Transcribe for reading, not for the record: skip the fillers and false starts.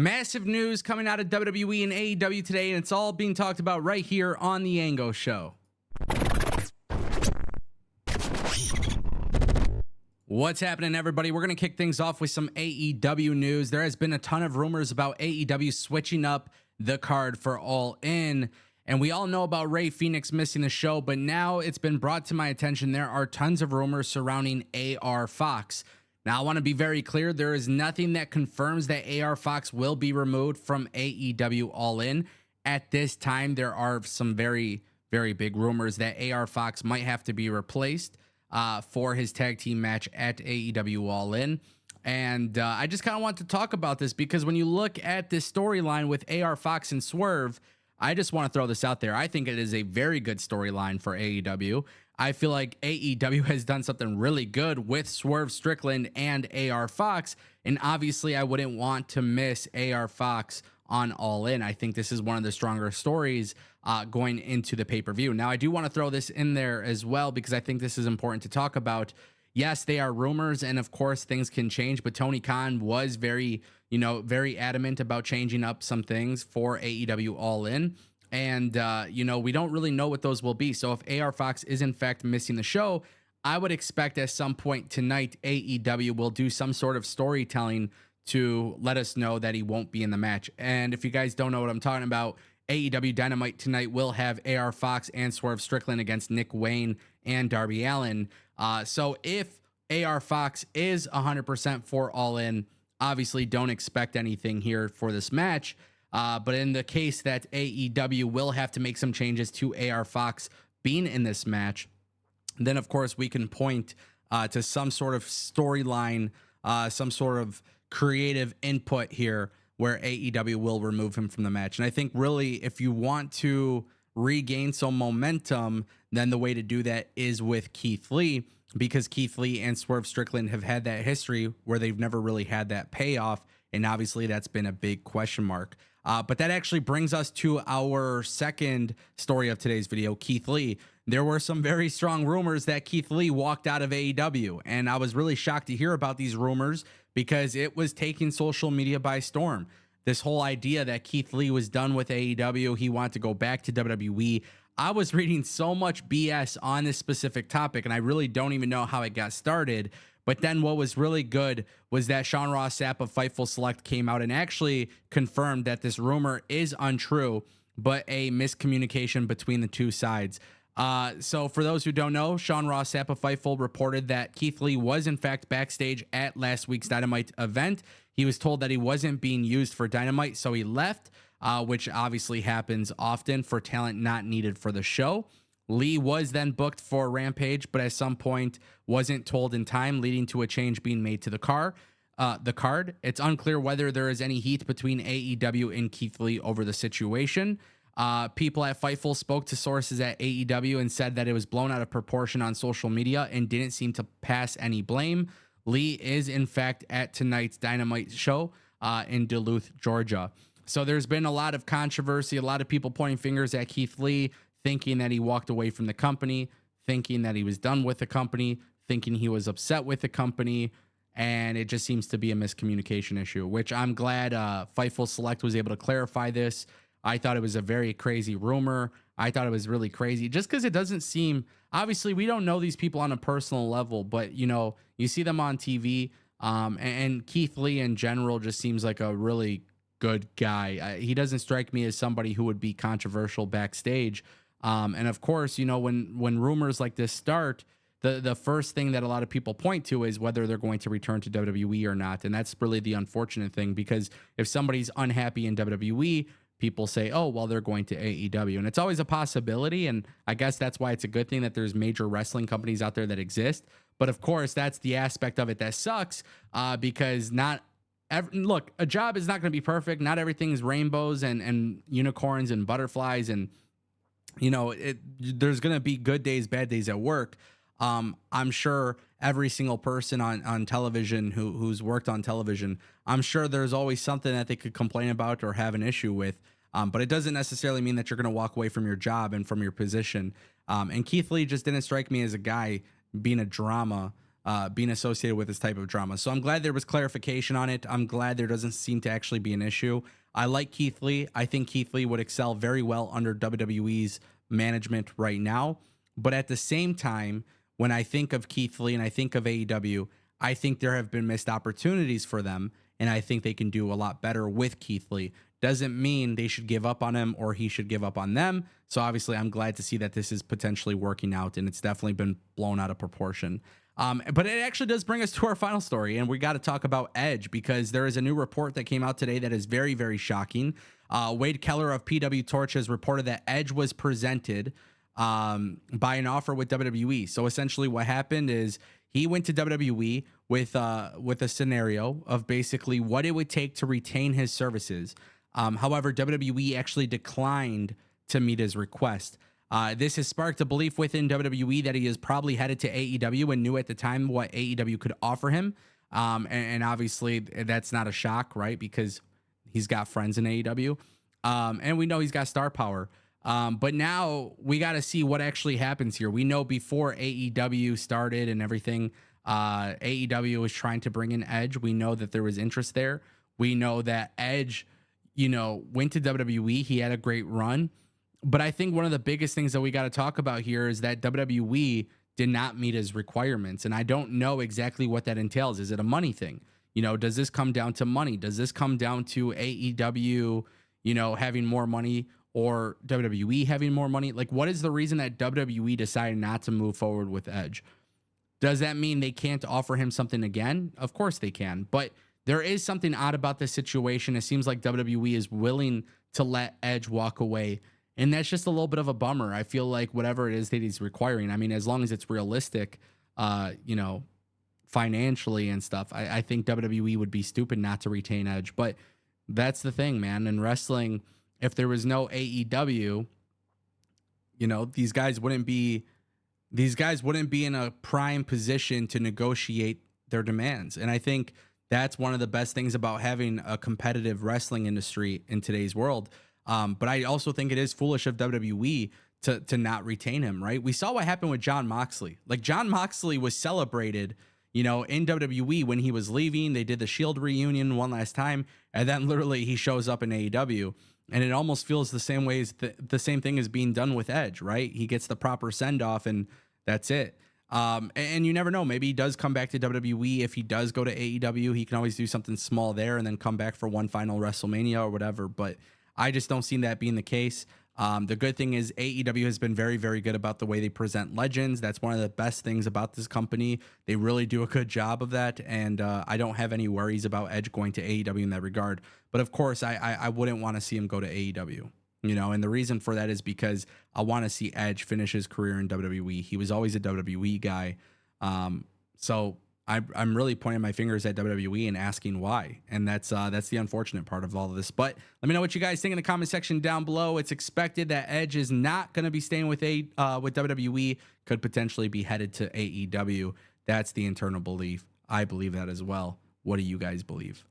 Massive news coming out of WWE and AEW today, and it's all being talked about right here on The Ango Show. What's happening, everybody? We're going to kick things off with some AEW news. There has been a ton of rumors about AEW switching up the card for All In, and we all know about Rey Fenix missing the show, but now it's been brought to my attention there are tons of rumors surrounding AR Fox. Now, I want to be very clear. There is nothing that confirms that AR Fox will be removed from AEW All In. At this time, there are some very, very big rumors that AR Fox might have to be replaced for his tag team match at AEW All In. And I just kind of want to talk about this because when you look at this storyline with AR Fox and Swerve, I just want to throw this out there. I think it is a very good storyline for AEW. I feel like AEW has done something really good with Swerve Strickland and AR Fox, and obviously I wouldn't want to miss AR Fox on All In. I think this is one of the stronger stories going into the pay-per-view. Now, I do want to throw this in there as well because I think this is important to talk about. Yes, they are rumors, and of course things can change, but Tony Khan was very adamant about changing up some things for AEW All In. And, we don't really know what those will be. So if AR Fox is in fact missing the show, I would expect at some point tonight, AEW will do some sort of storytelling to let us know that he won't be in the match. And if you guys don't know what I'm talking about, AEW Dynamite tonight will have AR Fox and Swerve Strickland against Nick Wayne and Darby Allin. So if AR Fox is 100% for All In, obviously don't expect anything here for this match. But in the case that AEW will have to make some changes to AR Fox being in this match, then of course we can point to some sort of storyline, some sort of creative input here where AEW will remove him from the match. And I think really if you want to regain some momentum, then the way to do that is with Keith Lee, because Keith Lee and Swerve Strickland have had that history where they've never really had that payoff. And obviously that's been a big question mark. But that actually brings us to our second story of today's video, Keith Lee. There were some very strong rumors that Keith Lee walked out of AEW, and I was really shocked to hear about these rumors because it was taking social media by storm. This whole idea that Keith Lee was done with AEW, he wanted to go back to WWE. I was reading so much BS on this specific topic, and I really don't even know how it got started. But then what was really good was that Sean Ross Sapp of Fightful Select came out and actually confirmed that this rumor is untrue, but a miscommunication between the two sides. So for those who don't know, Sean Ross Sapp of Fightful reported that Keith Lee was in fact backstage at last week's Dynamite event. He was told that he wasn't being used for Dynamite, so he left, which obviously happens often for talent not needed for the show. Lee was then booked for Rampage, but at some point wasn't told in time, leading to a change being made to the card. It's unclear whether there is any heat between AEW and Keith Lee over the situation. People at Fightful spoke to sources at AEW and said that it was blown out of proportion on social media and didn't seem to pass any blame. Lee is in fact at tonight's Dynamite show in Duluth, Georgia. So there's been a lot of controversy, a lot of people pointing fingers at Keith Lee, thinking that he walked away from the company, thinking that he was done with the company, thinking he was upset with the company, and it just seems to be a miscommunication issue, which I'm glad Fightful Select was able to clarify this. I thought it was a very crazy rumor. I thought it was really crazy just because it doesn't seem, obviously we don't know these people on a personal level, but you see them on TV, and Keith Lee in general just seems like a really good guy. He doesn't strike me as somebody who would be controversial backstage. And of course, when rumors like this start, the first thing that a lot of people point to is whether they're going to return to WWE or not. And that's really the unfortunate thing, because if somebody's unhappy in WWE, people say, oh, well, they're going to AEW. And it's always a possibility. And I guess that's why it's a good thing that there's major wrestling companies out there that exist. But of course, that's the aspect of it that sucks, because look, a job is not going to be perfect. Not everything's rainbows and unicorns and butterflies. And, there's going to be good days, bad days at work. I'm sure every single person on television who's worked on television, I'm sure there's always something that they could complain about or have an issue with. But it doesn't necessarily mean that you're going to walk away from your job and from your position. And Keith Lee just didn't strike me as a guy being a drama being associated with this type of drama. So I'm glad there was clarification on it. I'm glad there doesn't seem to actually be an issue. I like Keith Lee. I think Keith Lee would excel very well under WWE's management right now. But at the same time, when I think of Keith Lee and I think of AEW, I think there have been missed opportunities for them, and I think they can do a lot better with Keith Lee. Doesn't mean they should give up on him or he should give up on them. So obviously, I'm glad to see that this is potentially working out, and it's definitely been blown out of proportion. But it actually does bring us to our final story, and we got to talk about Edge, because there is a new report that came out today that is very, very shocking. Wade Keller of PW Torch has reported that Edge was presented by an offer with WWE. So essentially what happened is he went to WWE with a scenario of basically what it would take to retain his services. However, WWE actually declined to meet his request. This has sparked a belief within WWE that he is probably headed to AEW and knew at the time what AEW could offer him. And obviously that's not a shock, right? Because he's got friends in AEW. And we know he's got star power. But now we got to see what actually happens here. We know before AEW started and everything, AEW was trying to bring in Edge. We know that there was interest there. We know that Edge, went to WWE. He had a great run. But I think one of the biggest things that we got to talk about here is that WWE did not meet his requirements. And I don't know exactly what that entails. Is it a money thing? Does this come down to money? Does this come down to AEW, having more money, or WWE having more money? Like, what is the reason that WWE decided not to move forward with Edge? Does that mean they can't offer him something again? Of course they can. But there is something odd about this situation. It seems like WWE is willing to let Edge walk away. And that's just a little bit of a bummer. I feel like whatever it is that he's requiring, I mean, as long as it's realistic, financially and stuff, I think WWE would be stupid not to retain Edge. But that's the thing, man. In wrestling, if there was no AEW, these guys wouldn't be in a prime position to negotiate their demands. And I think that's one of the best things about having a competitive wrestling industry in today's world. But I also think it is foolish of WWE to not retain him, right? We saw what happened with Jon Moxley. Like, Jon Moxley was celebrated, in WWE when he was leaving. They did the Shield reunion one last time, and then literally he shows up in AEW. And it almost feels the same way as the same thing is being done with Edge, right? He gets the proper send off, and that's it. And you never know. Maybe he does come back to WWE. If he does go to AEW, he can always do something small there and then come back for one final WrestleMania or whatever. But I just don't see that being the case. The good thing is AEW has been very, very good about the way they present legends. That's one of the best things about this company. They really do a good job of that. And I don't have any worries about Edge going to AEW in that regard. But of course, I wouldn't want to see him go to AEW. And the reason for that is because I want to see Edge finish his career in WWE. He was always a WWE guy. So I'm really pointing my fingers at WWE and asking why. And that's the unfortunate part of all of this. But let me know what you guys think in the comment section down below. It's expected that Edge is not going to be staying with WWE, could potentially be headed to AEW. That's the internal belief. I believe that as well. What do you guys believe?